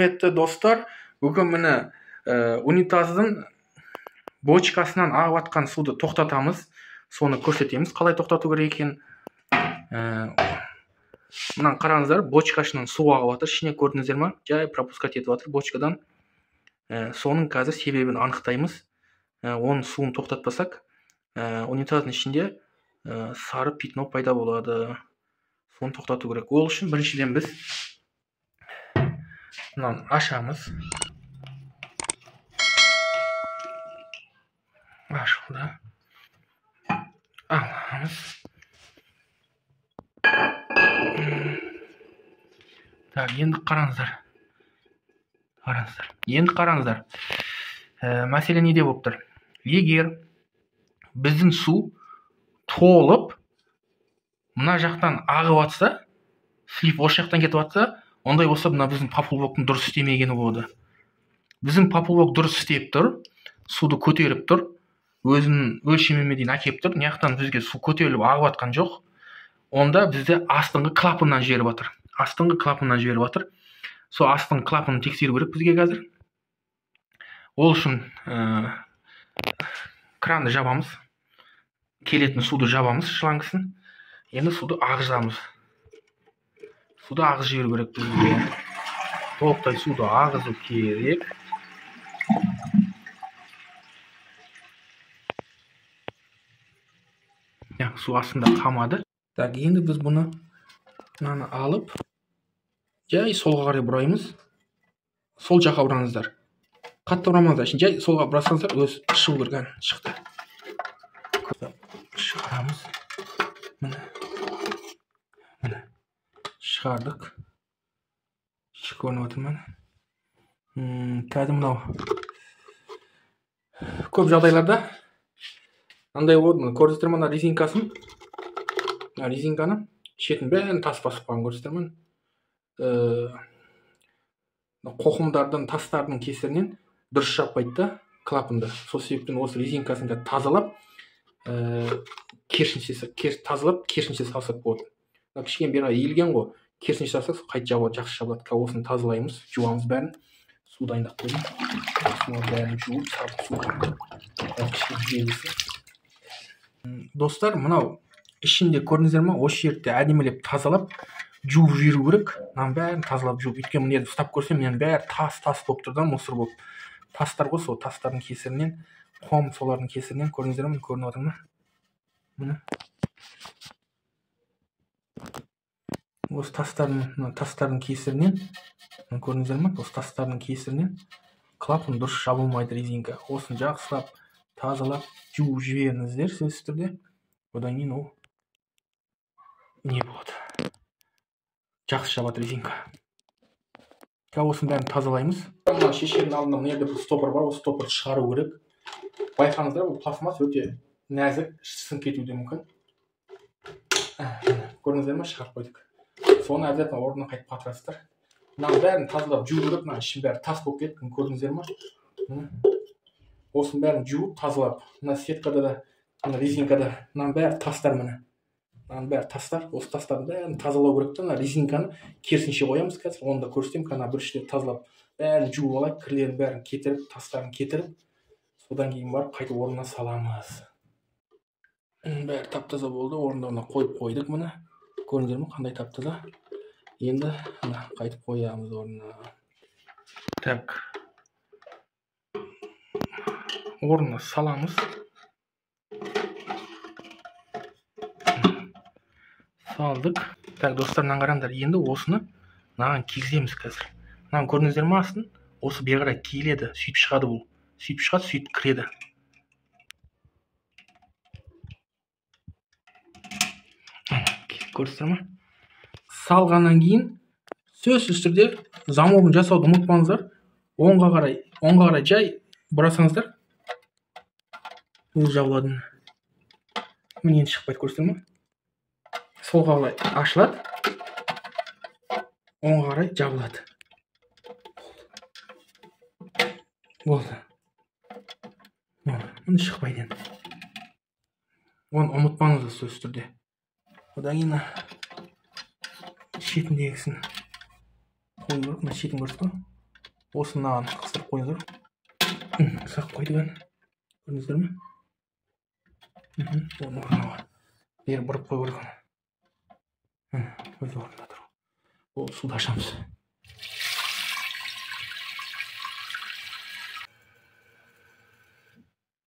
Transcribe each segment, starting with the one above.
Құрметті достар, бүгін міне унитаздың бочкасынан ағып атқан суды тоқтатамыз. Соны көрсетеміз, қалай тоқтату керек екенін. Мына қараңыздар, бочкасынан су ағып жатыр. Ішіне көрдіңіздер ме? Жай пропускать етіп жатыр бочкадан. Соның қазір себебін анықтаймыз. Оның суын тоқтатпасақ, унитаздың ішінде сары пятно пайда болады. Соны тоқтату керек. Ол үшін біріншіден біз мынаны ашамыз. Ашылды. Аламыз. Так, енді қараңыздар. Енді қараңыздар. Мәселе неде болып тұр? Егер біздің су толып, мына жақтан ағып жатса, слив осы жақтан кетіп жатса, ондай болса, мына біздің поплавоктың дұрыс істемегені болады. Біздің поплавок дұрыс істеп тұр, суды көтеріп тұр, өзінің өлшеміне дейін әкеп тұр. Неяқтан бізге су көтеріліп ағып жатқан жоқ. Онда бізде астыңғы клапаннан жіберіп жатыр. Сол астыңғы клапанын тексеру керек бізге қазір. Ол үшін кранды жабамыз. Келетін суды жабамыз, шлангысын. Енді суды ағызамыз. Суды ағыз жіберу керек бізге. Толықтай суды ағызу керек. Су астында қамады. Так, енді біз бұны алып, жай солға қарай бұраймыз. Сол жаққа бұраңыздар. Қатты бұрамаңыздар. Жай солға бұрасаңыздар, өз шығу керек. Шықты. Шығарамыз. Міне. Шығардық. Көрініп отырмын. Қазір мынау. Көп жағдайларда андай болды, көрдіңіздер ме, резинкасын? Резинканы шетін бәрін тас басып қалған, көрдіңіздер ме? Қоқымдардың, тастардың кесірінен дұрыс жаппайды да клапанды. Сол себептен осы резинкасын тазалап, керісінше салсақ болады. Кішкене бері иілген ғой, керісінше салсақ қайта жабылады, жақсы жабылады. Осыны тазалаймыз, жуамыз бәрін. Су дайындап қойдым. Осыны бәрін жуып, сабық су. Достар, мынау ішінде көрдіңіздер ме? Осы жерде әдемілеп тазалап, жуып жіберу керек. Мынаны бәрін тазалап жуып. Өйткені мына жерді ұстап көрсем, менің бәрі тас болып тұр да, мусор болып. Тастар ғой, сол тастардың кесірінен, қом солардың кесірінен көрдіңіздер ме? Көрініп отыр ма? Міне. Осы тастардың кесірінен, көрдіңіздер ме? Осы тастардың кесірінен клапан дұрыс жабылмайды, резинка. Осыны жақсылап тазалап, жуып жіберіңіздер сөзсіз түрде. Одан кейін ол не болады? Жақсы жабады резинка. Осыны бәрін тазалаймыз. Шешенің алдында мына жерде бір стопор бар, осы стопорды шығару керек. Байқаңыздар, бұл пластмасс өте нәзік, сынып кетуі де мүмкін. Көрдіңіздер ме? Шығарып қойдық. Соны обязательно орнына қайтып қатырасыздар. Мынаның бәрін тазалап жуу керек. Мына ішін бәрі тас болып кетті, көрдіңіздер ме? Осының бәрін жуып, тазалап. Мына сеткада да, мына резинкада, мынаның бәрі тастар міне. Мынаның бәрі тастар. Осы тастардың бәрін тазалау керек та. Мына резинканы керісінше қоямыз қазір. Оны да көрсетемін. Мына бүріштерді тазалап, бәрін жуып алайық, кірлерін бәрін кетіріп, тастарын кетіріп, содан кейін барып қайтып орнына саламыз. Бәрі тап-таза болды. Орындарына қойып қойдық міне. Көрдіңіздер ме, қандай тап-таза? Енді қайтып қоямыз орнына. Так. Орнына саламыз. Салдық. Так, достар, мынаны қараңдар. Енді осыны мынаған кигіземіз қазір. Мынаны көрдіңіздер ме астын? Осы бері қарай киіледі. Сөйтіп шығады бұл. Сөйтіп шығады, сөйтіп кіреді. Көрдіңіздер ме? Салғаннан кейін сөзсіз түрде замогын жасауды ұмытпаңыздар. Оңға қарай жай бұрасаңыздар. Өз жабылады. Міне енді шықпайды, көрсетер ме? Солға қарай ашылады. Оңға қарай жабылады. Болды. Міне шықпайды енді. Оны ұмытпаңыздар сөзсіз түрде. Одан кейін шетіндегісін қою керек. Мына шетін көрсетті ғой. осынdan қыстырып қойыңыздар. Сақ қойдық ән. Көрдіңіздер ме? Оның орнына бар. Бері бұрып қой керек. Өз орнында тұр. Ол суды ашамыз.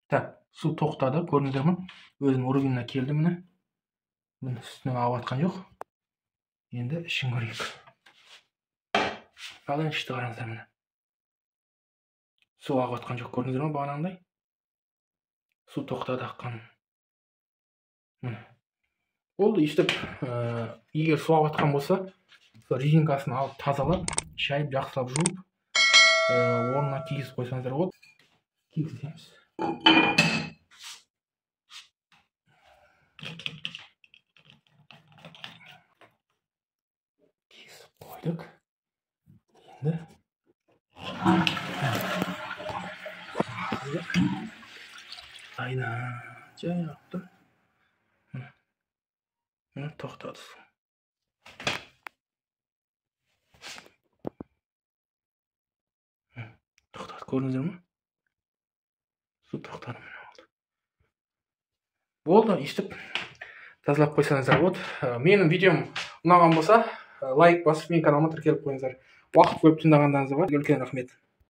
Так, су тоқтады, көрдіңіздер ме? Өзінің орбиніне келді міне. Міне үстінен ағып атқан жоқ. Енді ішін көрейік. Ал енді ішті қараңыздар міне. Су ағып атқан жоқ, көрдіңіздер ме бағанағындай? Су тоқтады аққан. Болды, иштеп, егер су ағып атқан болса, резинкасын алып тазалап, шайып, жақсылап жуып, орнына кигізіп қойсаңыздар болады. Кигіземіз. Кигізіп қойдық. Енді айна жайықты. Тоқтады су. Тоқтады, көрдіңіздер ме? Су тоқтады. Болды, иштеп тазалап қойсаңыздар болады. Менің видеом ұнаған болса, лайк басып, менің каналыма тіркеліп қойыңыздар. Уақыт бөліп тыңдағандарыңызға үлкен рахмет.